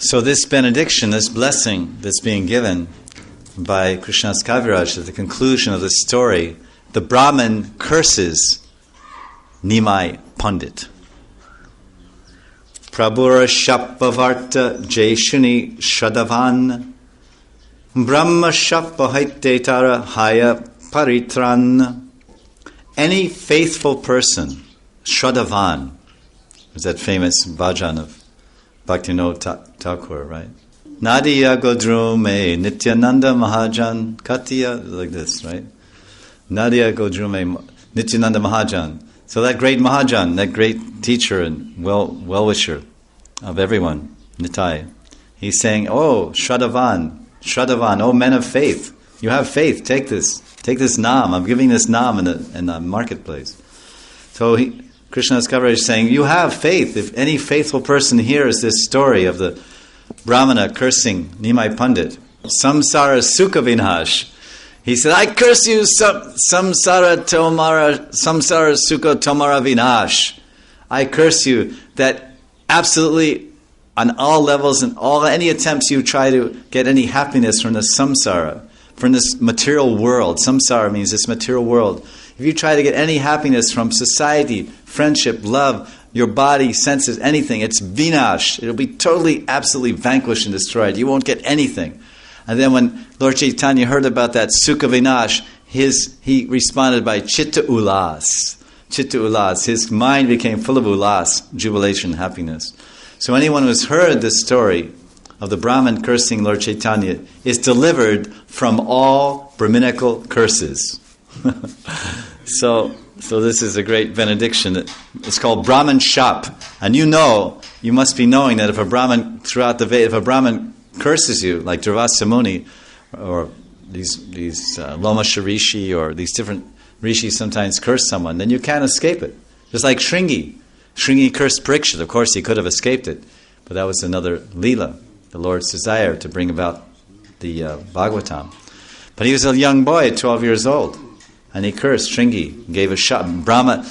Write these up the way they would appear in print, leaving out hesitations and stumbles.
So this benediction, this blessing that's being given by Krishnadas Kaviraj at the conclusion of the story, the Brahmin curses Nimai Pandit. Prabhura Shapavarta Jaishuni Shadavan Brahma Shapahitetara Haya Paritran. Any faithful person, Shadavan, is that famous bhajan of Bhaktivinoda Thakur, right? Nadiya Godrume Nityananda Mahajan Katya, like this, right? Nadiya Godrume Nityananda Mahajan. So that great Mahajan, that great teacher and well-wisher of everyone, Nitai, he's saying, oh, Shadavan, oh men of faith, you have faith, take this Nam, I'm giving this Nam in the marketplace. So Krishnadas Kaviraj is saying, you have faith. If any faithful person hears this story of the Brahmana cursing Nimai Pandit, samsara sukha vinhash, he said, I curse you, samsara sukha tomara vinash. I curse you that absolutely on all levels and any attempts you try to get any happiness from the samsara, from this material world. Samsara means this material world. If you try to get any happiness from society, friendship, love, your body, senses, anything, it's vinash. It'll be totally, absolutely vanquished and destroyed. You won't get anything. And then when Lord Chaitanya heard about that sukha vinash, he responded by chitta ulas. Chitta ulas. His mind became full of ulas, jubilation, happiness. So anyone who's heard this story of the Brahmin cursing Lord Chaitanya is delivered from all Brahminical curses. So this is a great benediction. It's called Brahman Shap. And you must be knowing that if a Brahmin, throughout the Veda, if a Brahmin curses you, like Durvasa Muni, or these Loma Sharishi, or these different rishis sometimes curse someone, then you can't escape it. Just like Shringi. Shringi cursed Parikshit. Of course, he could have escaped it, but that was another lila, the Lord's desire to bring about the Bhagavatam. But he was a young boy, 12 years old, and he cursed. Shringi gave a shot. Brahman.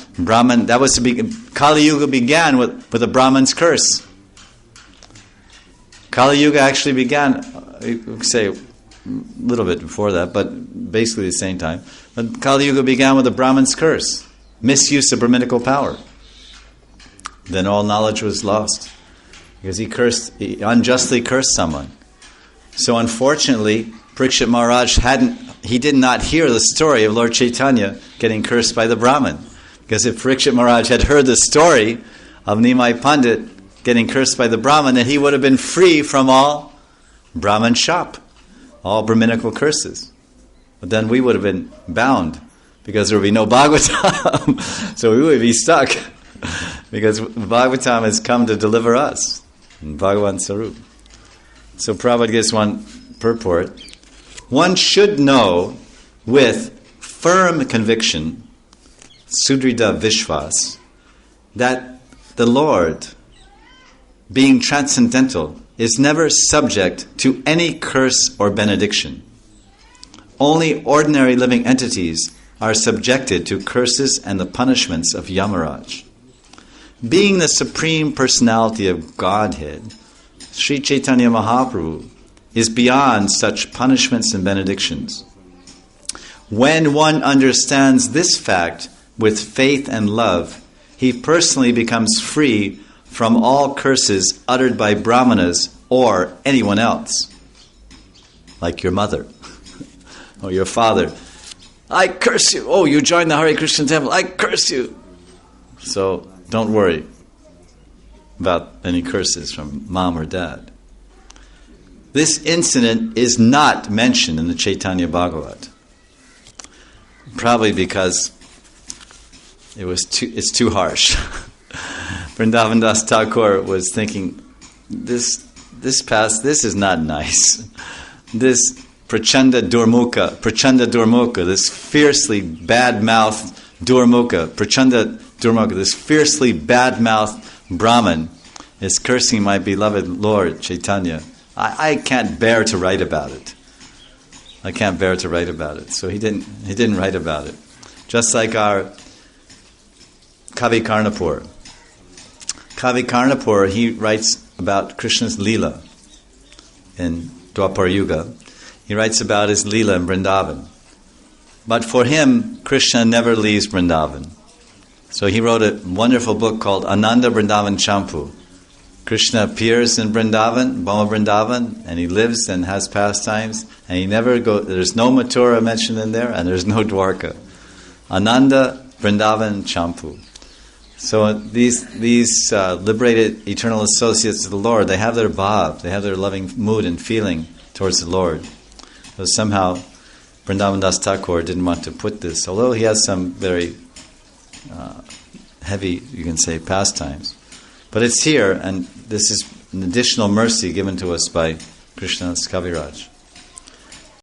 That was to be. Kali Yuga began with a Brahman's curse. Kali Yuga actually began, you could say, a little bit before that, but basically the same time. But Kali Yuga began with a Brahman's curse, misuse of Brahminical power. Then all knowledge was lost because he unjustly cursed someone. So unfortunately, Parikshit Maharaj did not hear the story of Lord Chaitanya getting cursed by the Brahmin. Because if Parikshit Maharaj had heard the story of Nimai Pandit getting cursed by the Brahmin, then he would have been free from all Brahman shap, all Brahminical curses. But then we would have been bound because there would be no Bhagavatam. So we would be stuck because Bhagavatam has come to deliver us in Bhagavan Sarup. So Prabhupada gives one purport. One should know with firm conviction, Sudrida Vishwas, that the Lord, being transcendental, is never subject to any curse or benediction. Only ordinary living entities are subjected to curses and the punishments of Yamaraj. Being the Supreme Personality of Godhead, Sri Chaitanya Mahaprabhu is beyond such punishments and benedictions. When one understands this fact with faith and love, he personally becomes free from all curses uttered by Brahmanas or anyone else, like your mother or your father. I curse you. Oh, you joined the Hare Krishna temple. I curse you. So don't worry about any curses from mom or dad. This incident is not mentioned in the Chaitanya Bhagavat. Probably because it's too harsh. Vrindavan Das Thakur was thinking, this is not nice. This Prachanda Durmukha, this fiercely bad-mouthed Durmukha, this fiercely bad-mouthed Brahmin is cursing my beloved Lord Chaitanya. I can't bear to write about it. So he didn't write about it. Just like our Kavi Karnapur. Kavi Karnapur, he writes about Krishna's lila. in Dwapar Yuga. He writes about his lila in Vrindavan. But for him, Krishna never leaves Vrindavan. So he wrote a wonderful book called Ananda Vrindavan Champu. Krishna appears in Vrindavan, Bhoma Vrindavan, and he lives and has pastimes, and he never goes. There's no Mathura mentioned in there, and there's no Dwarka. Ananda Vrindavan Champu. So these liberated eternal associates of the Lord, they have their bhav, they have their loving mood and feeling towards the Lord. So somehow Vrindavan Das Thakur didn't want to put this, although he has some very heavy, you can say, pastimes. But it's here, and this is an additional mercy given to us by Krishna's Kaviraj.